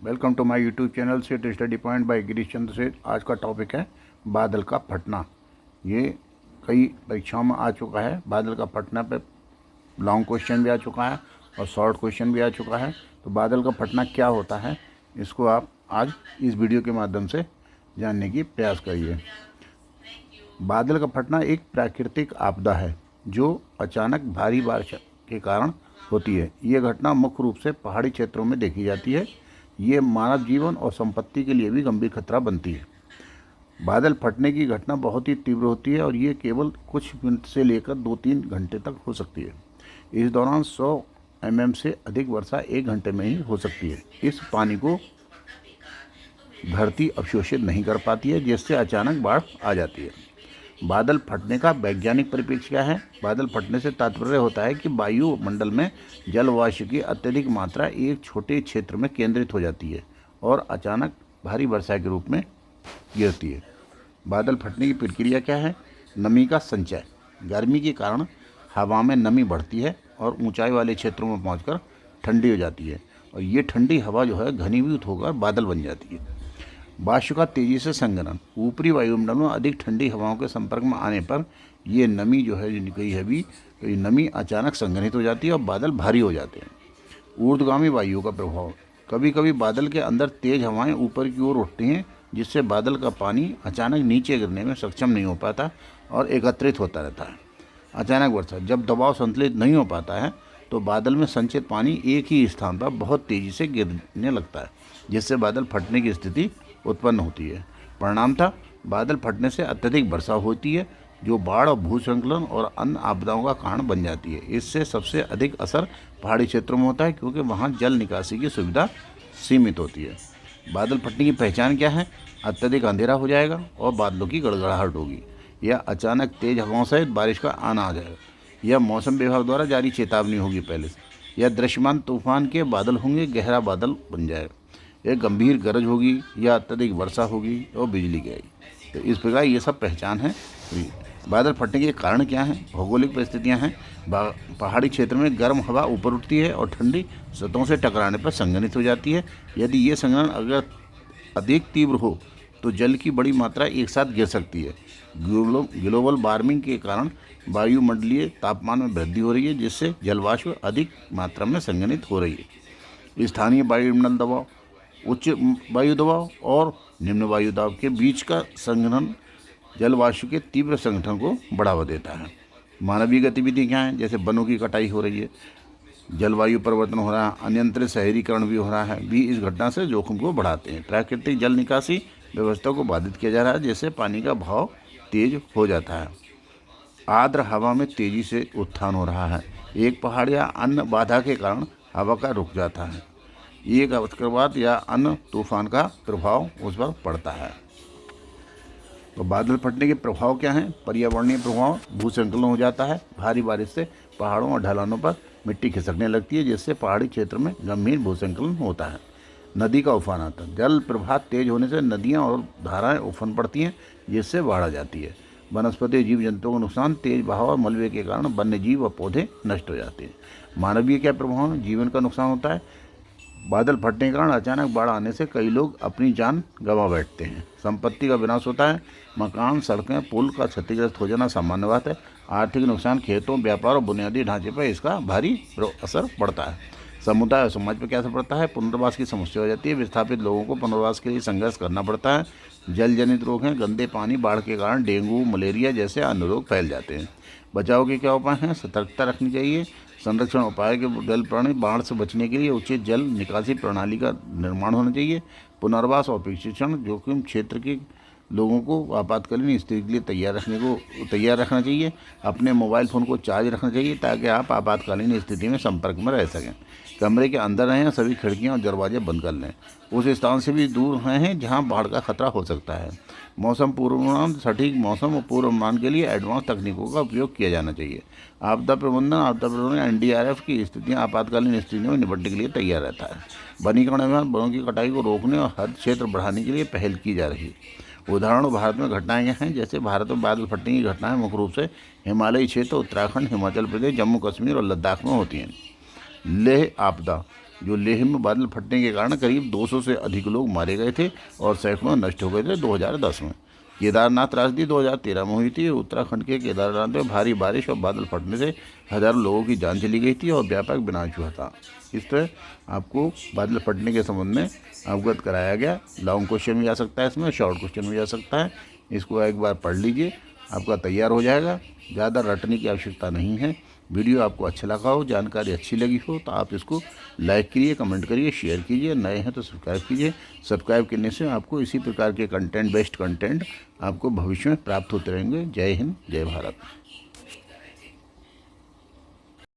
Welcome to my YouTube channel set study point by Girish Chandra Seth. आज का topic है बादल का फटना। ये कई परीक्षाओं में आ चुका है। बादल का फटना पे लॉन्ग क्वेश्चन भी आ चुका है और शॉर्ट क्वेश्चन भी आ चुका है। तो बादल का फटना क्या होता है, इसको आप आज इस वीडियो के माध्यम से जानने की प्रयास करिए। बादल का फटना एक प्राकृतिक आपदा है जो अचानक भारी बारिश के कारण होती है। ये घटना मुख्य रूप से पहाड़ी क्षेत्रों में देखी जाती है। ये मानव जीवन और संपत्ति के लिए भी गंभीर खतरा बनती है। बादल फटने की घटना बहुत ही तीव्र होती है और ये केवल कुछ मिनट से लेकर 2-3 घंटे तक हो सकती है। इस दौरान 100 mm से अधिक वर्षा 1 घंटे में ही हो सकती है। इस पानी को धरती अवशोषित नहीं कर पाती है, जिससे अचानक बाढ़ आ जाती है। बादल फटने का वैज्ञानिक परिप्रेक्ष्य क्या है? बादल फटने से तात्पर्य होता है कि वायुमंडल में जलवाष्प की अत्यधिक मात्रा एक छोटे क्षेत्र में केंद्रित हो जाती है और अचानक भारी वर्षा के रूप में गिरती है। बादल फटने की प्रक्रिया क्या है? नमी का संचय। गर्मी के कारण हवा में नमी बढ़ती है और ऊंचाई वाले क्षेत्रों में पहुंचकर ठंडी हो जाती है और ये ठंडी हवा जो है घनीभूत होकर बादल बन जाती है। वाष्प का तेजी से संघनन। ऊपरी वायुमंडल में अधिक ठंडी हवाओं के संपर्क में आने पर ये नमी जो है निकली है भी, तो ये नमी अचानक संघनित हो जाती है और बादल भारी हो जाते हैं। ऊर्ध्वगामी वायुओं का प्रभाव। कभी कभी बादल के अंदर तेज हवाएं ऊपर की ओर उठती हैं, जिससे बादल का पानी अचानक नीचे गिरने में सक्षम नहीं हो पाता और एकत्रित होता रहता है। अचानक वर्षा। जब दबाव संतुलित नहीं हो पाता है तो बादल में संचित पानी एक ही स्थान पर बहुत तेजी से गिरने लगता है, जिससे बादल फटने की स्थिति उत्पन्न होती है। परिणाम था बादल फटने से अत्यधिक वर्षा होती है, जो बाढ़ और भूस्खलन और अन्य आपदाओं का कारण बन जाती है। इससे सबसे अधिक असर पहाड़ी क्षेत्रों में होता है, क्योंकि वहाँ जल निकासी की सुविधा सीमित होती है। बादल फटने की पहचान क्या है? अत्यधिक अंधेरा हो जाएगा और बादलों की गड़गड़ाहट होगी, या अचानक तेज हवाओं सहित बारिश का आना आ जाएगा, या मौसम विभाग द्वारा जारी चेतावनी होगी पहले से, या दृश्यमान तूफान के बादल होंगे, गहरा बादल बन जाएगा, एक गंभीर गरज होगी, या अत्यधिक वर्षा होगी और बिजली गिरेगी। तो इस प्रकार ये सब पहचान है। बादल फटने के कारण क्या हैं? भौगोलिक परिस्थितियां हैं। पहाड़ी क्षेत्र में गर्म हवा ऊपर उठती है और ठंडी सतहों से टकराने पर संघनित हो जाती है। यदि ये संघनन अगर अधिक तीव्र हो तो जल की बड़ी मात्रा एक साथ गिर सकती है। ग्लोबल वार्मिंग के कारण वायुमंडलीय तापमान में वृद्धि हो रही है, जिससे जलवाष्प अधिक मात्रा में संघनित हो रही है। स्थानीय वायुमंडल दबाव। उच्च वायु दबाव और निम्न वायु दबाव के बीच का संघनन जलवाष्प के तीव्र संगठन को बढ़ावा देता है। मानवीय गतिविधि क्या है? जैसे वनों की कटाई हो रही है, जलवायु परिवर्तन हो रहा है, अनियंत्रित शहरीकरण भी हो रहा है, भी इस घटना से जोखिम को बढ़ाते हैं। प्राकृतिक जल निकासी व्यवस्था को बाधित किया जा रहा है, जिससे पानी का बहाव तेज हो जाता है। आर्द्र हवा में तेजी से उत्थान हो रहा है। एक पहाड़ या अन्य बाधा के कारण हवा का रुक जाता है। एक चक्रवात या अन्य तूफान का प्रभाव उस पर पड़ता है। तो बादल फटने के प्रभाव क्या हैं? पर्यावरणीय प्रभाव। भूस्खलन हो जाता है। भारी बारिश से पहाड़ों और ढलानों पर मिट्टी खिसकने लगती है, जिससे पहाड़ी क्षेत्र में गंभीर भूस्खलन होता है। नदी का उफान आता है। जल प्रवाह तेज होने से नदियाँ और धाराएँ उफान पड़ती हैं, जिससे बाढ़ आ जाती है। वनस्पति जीव जंतुओं का नुकसान। तेज बहाव और मलबे के कारण वन्य जीव और पौधे नष्ट हो जाते हैं। मानवीय क्या प्रभाव है? जीवन का नुकसान होता है। बादल फटने के कारण अचानक बाढ़ आने से कई लोग अपनी जान गंवा बैठते हैं। संपत्ति का विनाश होता है। मकान, सड़कें, पुल का क्षतिग्रस्त हो जाना सामान्य बात है। आर्थिक नुकसान। खेतों, व्यापार और बुनियादी ढांचे पर इसका भारी असर पड़ता है। समुदाय और समाज पर क्या असर पड़ता है? पुनर्वास की समस्या हो जाती है। विस्थापित लोगों को पुनर्वास के लिए संघर्ष करना पड़ता है। जल जनित रोग हैं। गंदे पानी, बाढ़ के कारण डेंगू, मलेरिया जैसे अन्य रोग फैल जाते हैं। बचाव के क्या उपाय हैं? सतर्कता रखनी चाहिए। संरक्षण उपाय के जल प्रणाली। बाढ़ से बचने के लिए उचित जल निकासी प्रणाली का निर्माण होना चाहिए। पुनर्वास और प्रशिक्षण। जोखिम क्षेत्र के लोगों को आपातकालीन स्थिति के लिए तैयार रखना चाहिए। अपने मोबाइल फ़ोन को चार्ज रखना चाहिए ताकि आप आपातकालीन स्थिति में संपर्क में रह सकें। कमरे के अंदर रहें। सभी खिड़कियां और दरवाजे बंद कर लें। उस स्थान से भी दूर हैं जहां बाढ़ का खतरा हो सकता है। मौसम पूर्वानुमान। सटीक मौसम और पूर्वानुमान के लिए एडवांस तकनीकों का उपयोग किया जाना चाहिए। आपदा प्रबंधन एनडीआरएफ की स्थितियाँ आपातकालीन स्थितियों में निपटने के लिए तैयार रहता है। वनीकरण अभियान। वनों की कटाई को रोकने और हरित क्षेत्र बढ़ाने के लिए पहल की जा रही है। उदाहरण भारत में घटनाएं हैं, जैसे भारत में बादल फटने की घटनाएं मुख्य रूप से हिमालयी क्षेत्र, उत्तराखंड, हिमाचल प्रदेश, जम्मू कश्मीर और लद्दाख में होती हैं। लेह आपदा। जो लेह में बादल फटने के कारण करीब 200 से अधिक लोग मारे गए थे और सैकड़ों नष्ट हो गए थे 2010 में। केदारनाथ त्रासदी 2013 में हुई थी। उत्तराखंड के केदारनाथ में भारी बारिश और बादल फटने से हजारों लोगों की जान चली गई थी और व्यापक विनाश हुआ था। इस तरह आपको बादल फटने के संबंध में अवगत कराया गया। लॉन्ग क्वेश्चन भी आ सकता है, इसमें शॉर्ट क्वेश्चन भी आ सकता है। इसको एक बार पढ़ लीजिए, आपका तैयार हो जाएगा। ज़्यादा रटने की आवश्यकता नहीं है। वीडियो आपको अच्छा लगा हो, जानकारी अच्छी लगी हो तो आप इसको लाइक करिए, कमेंट करिए, शेयर कीजिए। नए हैं तो सब्सक्राइब कीजिए। सब्सक्राइब करने से आपको इसी प्रकार के कंटेंट, बेस्ट कंटेंट आपको भविष्य में प्राप्त होते रहेंगे। जय हिंद, जय भारत।